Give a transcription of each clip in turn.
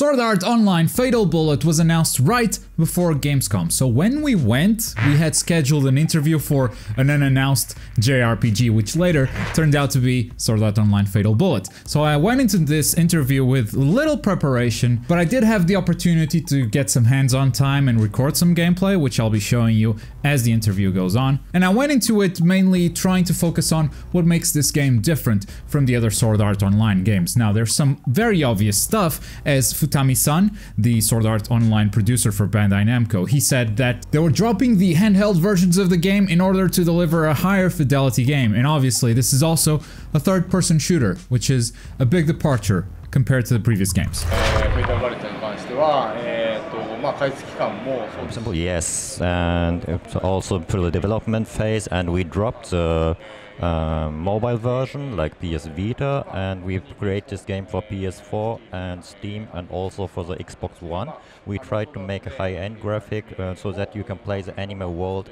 Sword Art Online Fatal Bullet was announced right before Gamescom, so when we went, we had scheduled an interview for an unannounced JRPG, which later turned out to be Sword Art Online Fatal Bullet. So I went into this interview with little preparation, but I did have the opportunity to get some hands-on time and record some gameplay, which I'll be showing you as the interview goes on. And I went into it mainly trying to focus on what makes this game different from the other Sword Art Online games. Now, there's some very obvious stuff, as Futami-san, the Sword Art Online producer for Bandai Namco, he said that they were dropping the handheld versions of the game in order to deliver a higher fidelity game, and obviously this is also a third-person shooter, which is a big departure compared to the previous games. Yes, and it's also through the development phase, and we dropped the mobile version like PS Vita, and we create this game for PS4 and Steam and also for the Xbox One. We tried to make a high-end graphic so that you can play the anime world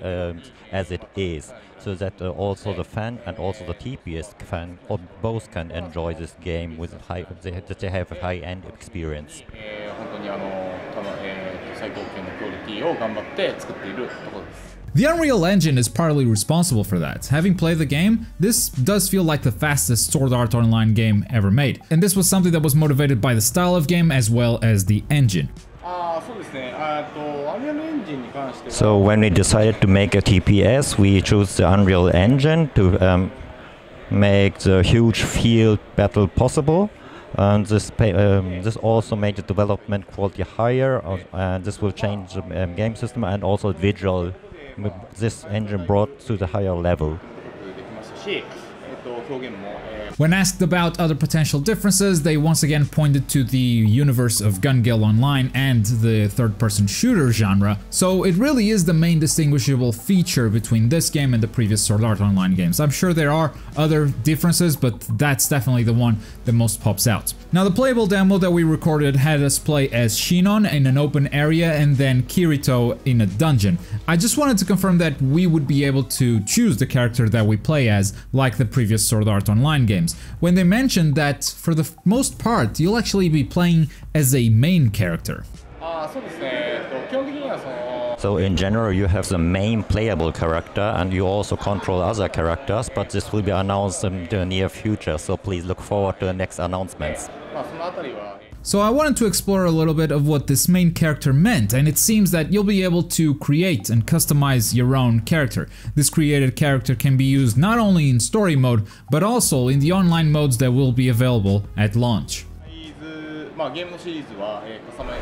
as it is, so that also the fan and also the TPS fan both can enjoy this game with that they have a high-end experience. The Unreal Engine is partly responsible for that. Having played the game, this does feel like the fastest Sword Art Online game ever made. And this was something that was motivated by the style of game as well as the engine. So when we decided to make a TPS, we chose the Unreal Engine to make the huge field battle possible. And this also made the development quality higher, and this will change the game system and also visual. This engine brought to the higher level. When asked about other potential differences, they once again pointed to the universe of Gun Gale Online and the third-person shooter genre, so it really is the main distinguishable feature between this game and the previous Sword Art Online games. I'm sure there are other differences, but that's definitely the one that most pops out. Now, the playable demo that we recorded had us play as Shinon in an open area and then Kirito in a dungeon. I just wanted to confirm that we would be able to choose the character that we play as, like the previous Sword Art Online games, when they mentioned that for the most part you'll actually be playing as a main character. So in general you have the main playable character and you also control other characters, but this will be announced in the near future, so please look forward to the next announcements. So I wanted to explore a little bit of what this main character meant, and it seems that you'll be able to create and customize your own character. This created character can be used not only in story mode, but also in the online modes that will be available at launch.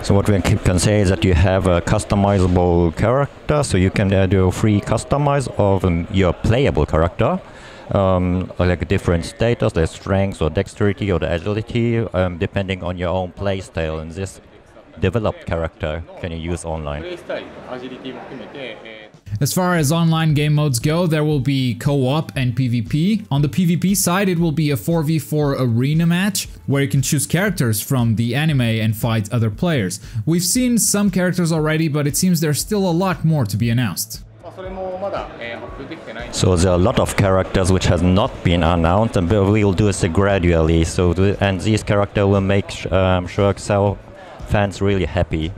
So what we can say is that you have a customizable character, so you can do a free customize of your playable character. Like different status, the strength or dexterity or the agility, depending on your own playstyle, and this developed character can you use online. As far as online game modes go, there will be co-op and PvP. On the PvP side, it will be a 4v4 arena match, where you can choose characters from the anime and fight other players. We've seen some characters already, but it seems there's still a lot more to be announced. So there are a lot of characters which has not been announced, and we will do this gradually. And these characters will make sure fans really happy.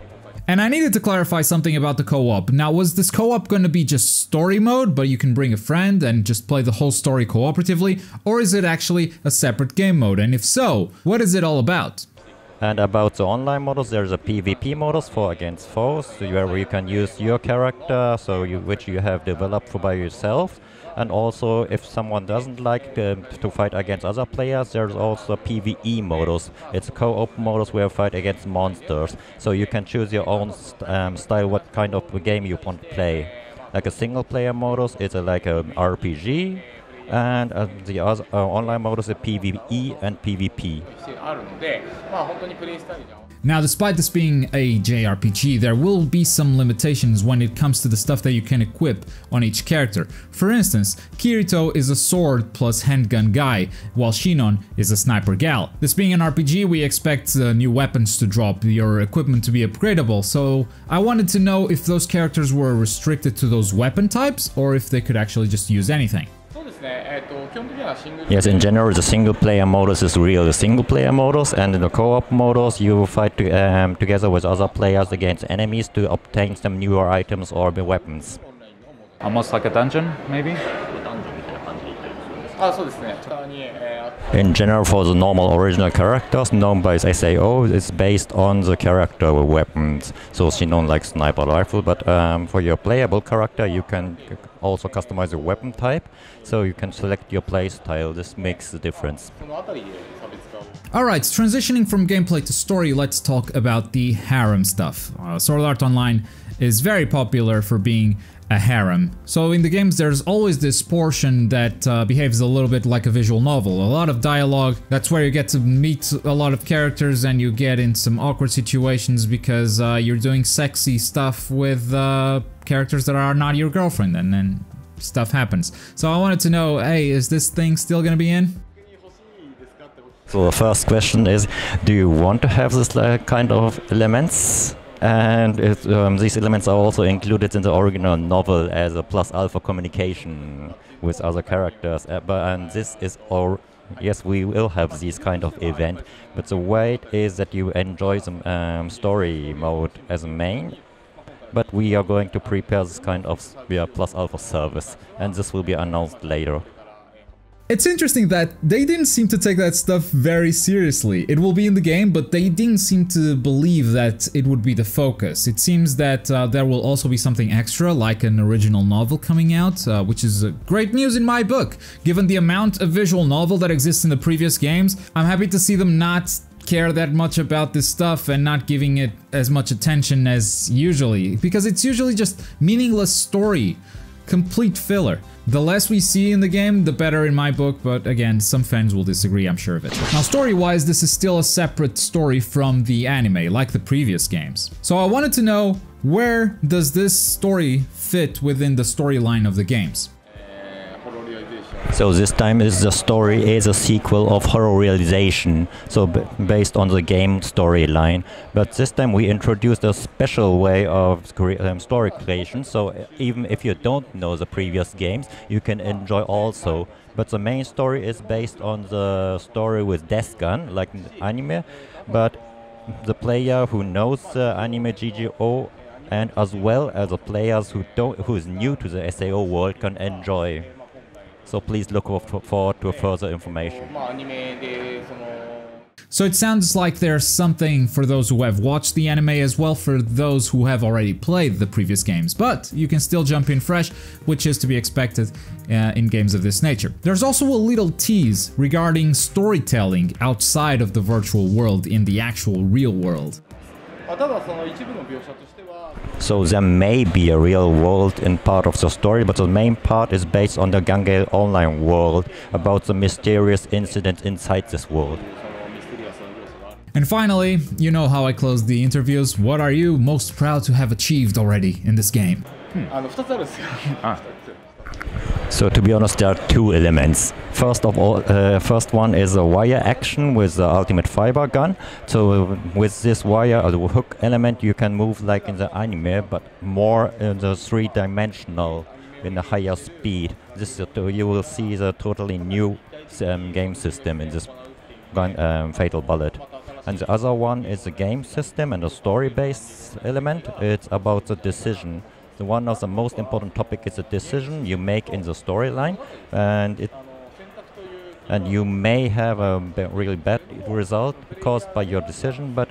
And I needed to clarify something about the co-op. Now, was this co-op going to be just story mode, but you can bring a friend and just play the whole story cooperatively, or is it actually a separate game mode? And if so, what is it all about? And about the online models, there's a PvP models for against foes, where you can use your character, which you have developed by yourself. And also, if someone doesn't like to fight against other players, there's also PvE models. It's a co-op models where you fight against monsters. So you can choose your own style, what kind of game you want to play. Like a single-player models, it's like an RPG. And the other online mode is a PvE and PvP. Now, despite this being a JRPG, there will be some limitations when it comes to the stuff that you can equip on each character. For instance, Kirito is a sword plus handgun guy, while Shinon is a sniper gal. This being an RPG, we expect new weapons to drop, your equipment to be upgradable, so I wanted to know if those characters were restricted to those weapon types, or if they could actually just use anything. Yes, in general, the single-player modus is really the single-player modus, and in the co-op modus, you fight together with other players against enemies to obtain some newer items or weapons. Almost like a dungeon, maybe? In general, for the normal original characters known by SAO, it's based on the character weapons. So she known like sniper rifle, but for your playable character, you can also customize the weapon type, so you can select your playstyle. This makes the difference. Alright, transitioning from gameplay to story, let's talk about the harem stuff. Sword Art Online is very popular for being a harem. So in the games there's always this portion that behaves a little bit like a visual novel. A lot of dialogue, that's where you get to meet a lot of characters and you get in some awkward situations because you're doing sexy stuff with characters that are not your girlfriend, and then stuff happens. So I wanted to know, hey, is this thing still gonna be in? So the first question is, do you want to have this kind of elements? And these elements are also included in the original novel as a plus alpha communication with other characters. And this is all, yes, we will have this kind of event, but the way it is that you enjoy the story mode as a main, but we are going to prepare this kind of plus alpha service, and this will be announced later. It's interesting that they didn't seem to take that stuff very seriously. It will be in the game, but they didn't seem to believe that it would be the focus. It seems that there will also be something extra, like an original novel coming out, which is great news in my book. Given the amount of visual novel that exists in the previous games, I'm happy to see them not care that much about this stuff and not giving it as much attention as usually, because it's usually just meaningless story. Complete filler. The less we see in the game, the better in my book, but again, some fans will disagree, I'm sure of it. Now, story-wise, this is still a separate story from the anime, like the previous games. So I wanted to know, where does this story fit within the storyline of the games? So this time the story is a sequel of Horror Realization, so based on the game storyline. But this time we introduced a special way of story creation, so even if you don't know the previous games, you can enjoy also. But the main story is based on the story with Death Gun, like in the anime, but the player who knows the anime GGO and as well as the players who is new to the SAO world can enjoy. So please look forward to further information. So it sounds like there's something for those who have watched the anime as well for those who have already played the previous games, but you can still jump in fresh, which is to be expected in games of this nature. There's also a little tease regarding storytelling outside of the virtual world in the actual real world. So there may be a real world in part of the story, but the main part is based on the Gangale Online world, about the mysterious incident inside this world. And finally, you know how I close the interviews. What are you most proud to have achieved already in this game? So to be honest, there are two elements. First one is a wire action with the ultimate fiber gun. So with this wire or the hook element, you can move like in the anime, but more in the three-dimensional, in a higher speed. This you will see the totally new game system in this gun, Fatal Bullet. And the other one is the game system and the story-based element. It's about the decision. One of the most important topic is a decision you make in the storyline, and you may have a really bad result caused by your decision. But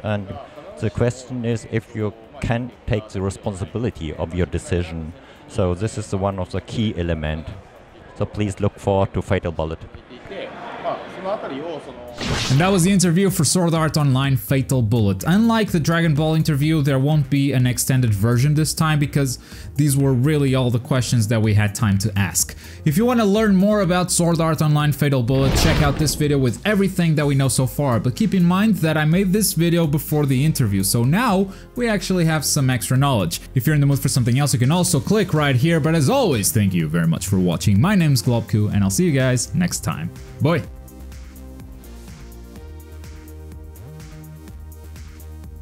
the question is if you can take the responsibility of your decision. So this is one of the key elements. So please look forward to Fatal Bullet. And that was the interview for Sword Art Online Fatal Bullet. Unlike the Dragon Ball interview, there won't be an extended version this time because these were really all the questions that we had time to ask. If you want to learn more about Sword Art Online Fatal Bullet, check out this video with everything that we know so far. But keep in mind that I made this video before the interview, so now we actually have some extra knowledge. If you're in the mood for something else, you can also click right here. But as always, thank you very much for watching. My name's Globku, and I'll see you guys next time. Bye!